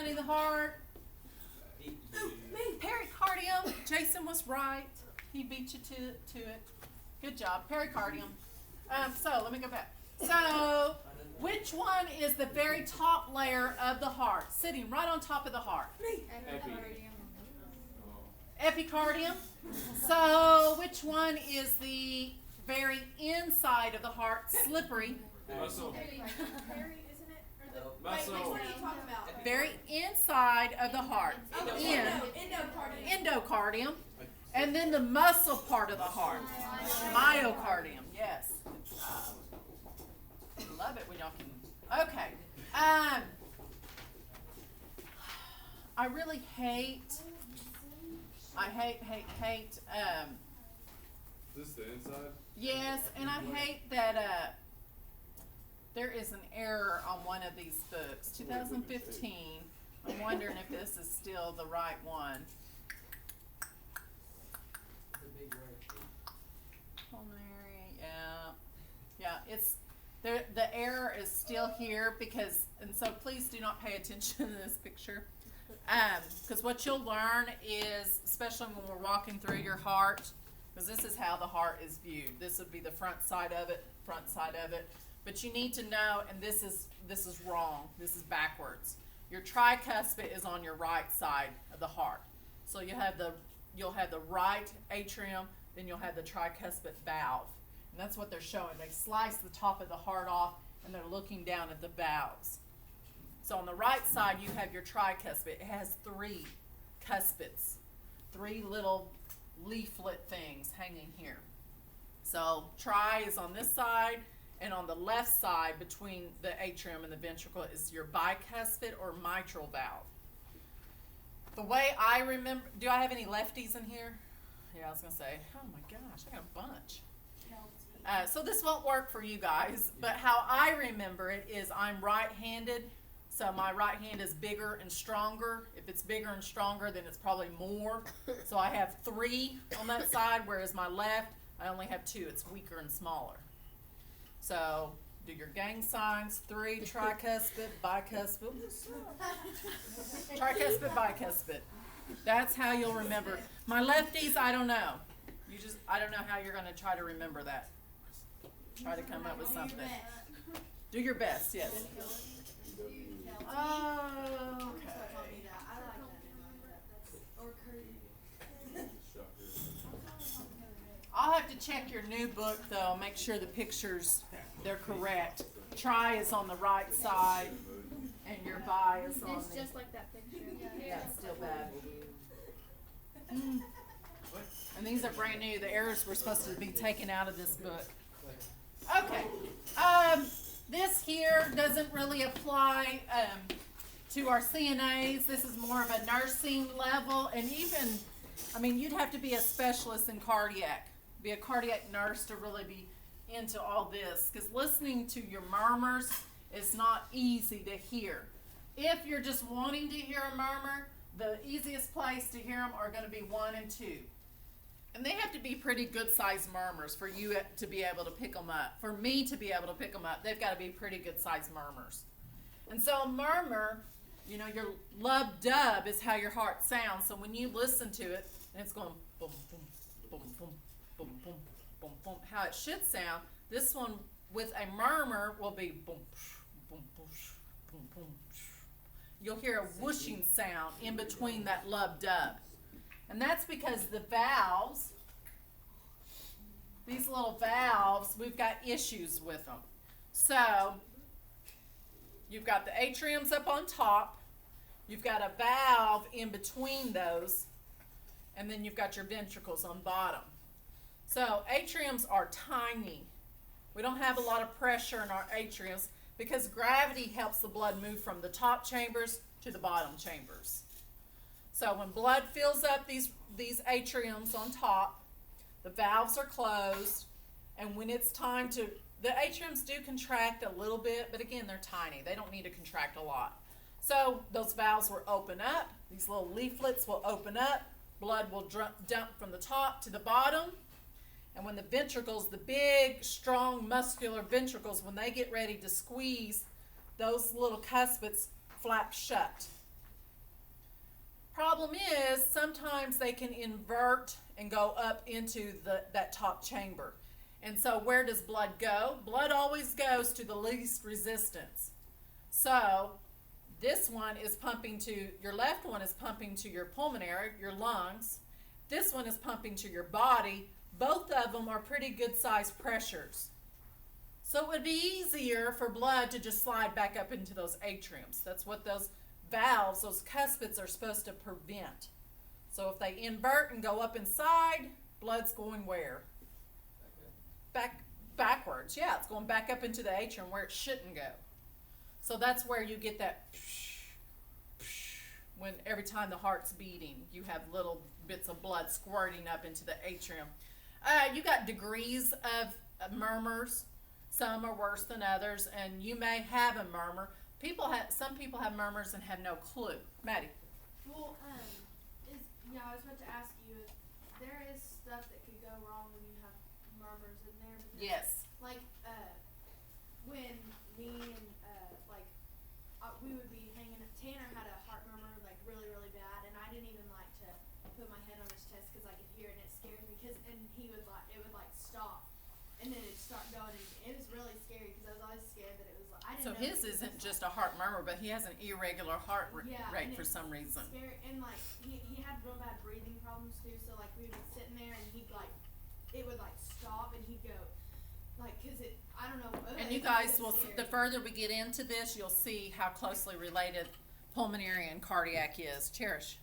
studying the heart? Pericardium. Jason was right. He beat you to it. Good job. Pericardium. So let me go back. So which one is the very top layer of the heart, sitting right on top of the heart? Epicardium. So which one is the very inside of the heart, slippery? Muscle. Muscle. Which one are you talking about? Very inside of the heart. Endocardium. And then the muscle part of the heart. Myocardium. Yes. Love it when y'all can. Okay. I really hate. Is this the inside? Yes, and I hate that there is an error on one of these books. 2015. I'm wondering if this is still the right one. Pulmonary, yeah, it's there. The error is still here because, and so please do not pay attention to this picture, because what you'll learn is, especially when we're walking through your heart, because this is how the heart is viewed. This would be the front side of it, but you need to know, and this is wrong. This is backwards. Your tricuspid is on your right side of the heart, so you'll have the right atrium. Then you'll have the tricuspid valve. And that's what they're showing. They slice the top of the heart off, and they're looking down at the valves. So on the right side, you have your tricuspid. It has 3 cuspids, 3 little leaflet things hanging here. So tri is on this side, and on the left side, between the atrium and the ventricle, is your bicuspid or mitral valve. The way I remember, do I have any lefties in here? Yeah, I was going to say, oh my gosh, I got a bunch. So this won't work for you guys, but how I remember it is I'm right-handed, so my right hand is bigger and stronger. If it's bigger and stronger, then it's probably more. So I have 3 on that side, whereas my left, I only have 2. It's weaker and smaller. So do your gang signs: 3, tricuspid, bicuspid. Tricuspid, bicuspid. That's how you'll remember. My lefties, I don't know. I don't know how you're going to try to remember that. Try to come up with something. Do your best, yes. Okay. I'll have to check your new book, though. Make sure the pictures, they're correct. Tri is on the right side, and your bi is on the... It's just like that picture. Yeah, it's still bad. And these are brand new. The errors were supposed to be taken out of this book. Okay. This here doesn't really apply to our CNAs. This is more of a nursing level. And even, I mean, you'd have to be a specialist in cardiac, be a cardiac nurse to really be into all this. Because listening to your murmurs is not easy to hear. If you're just wanting to hear a murmur, the easiest place to hear them are going to be 1 and 2. And they have to be pretty good sized murmurs for you to be able to pick them up. For me to be able to pick them up, they've got to be pretty good sized murmurs. And so a murmur, you know, your lub dub is how your heart sounds. So when you listen to it, and it's going boom, boom, boom, boom, boom, boom, boom, boom, how it should sound, this one with a murmur will be boom, boom, boom, boom, boom. You'll hear a whooshing sound in between that lub dub. And that's because the valves, these little valves, we've got issues with them. So you've got the atriums up on top, you've got a valve in between those, and then you've got your ventricles on bottom. So atriums are tiny. We don't have a lot of pressure in our atriums because gravity helps the blood move from the top chambers to the bottom chambers. So when blood fills up these atriums on top, the valves are closed, and when it's time to, the atriums do contract a little bit, but again, they're tiny. They don't need to contract a lot. So those valves will open up, these little leaflets will open up, blood will dump from the top to the bottom, and when the ventricles, the big, strong, muscular ventricles, when they get ready to squeeze, those little cuspids flap shut. Problem is, sometimes they can invert and go up into that top chamber. And so where does blood go? Blood always goes to the least resistance. So this one is pumping to, your left one is pumping to your pulmonary, your lungs. This one is pumping to your body. Both of them are pretty good sized pressures. So it would be easier for blood to just slide back up into those atriums. That's what those valves, those cuspids, are supposed to prevent. So if they invert and go up inside, blood's going where? Backwards. Yeah, it's going back up into the atrium where it shouldn't go. So that's where you get that when every time the heart's beating, you have little bits of blood squirting up into the atrium. You got degrees of murmurs. Some are worse than others, and you may have a murmur. Some people have murmurs and have no clue. Maddie. Well, I was about to ask you if there is stuff that could go wrong when you have murmurs in there. Because, Yes. Like, when me and, we would be hanging, Tanner had a heart murmur, like, really, really bad, and I didn't even like to put my head on his chest because I could hear it, and it scared me, and it would stop, and then it'd start going, and it was really scary because I was always scared that it was, I didn't So know his isn't just a heart murmur, but he has an irregular heart rate and for some reason. Scary, and like he had real bad breathing problems too. So like we would be sitting there, and he'd like it would like stop, and he'd go like because it I don't know. And you guys will, the further we get into this, you'll see how closely related pulmonary and cardiac is. Cherish.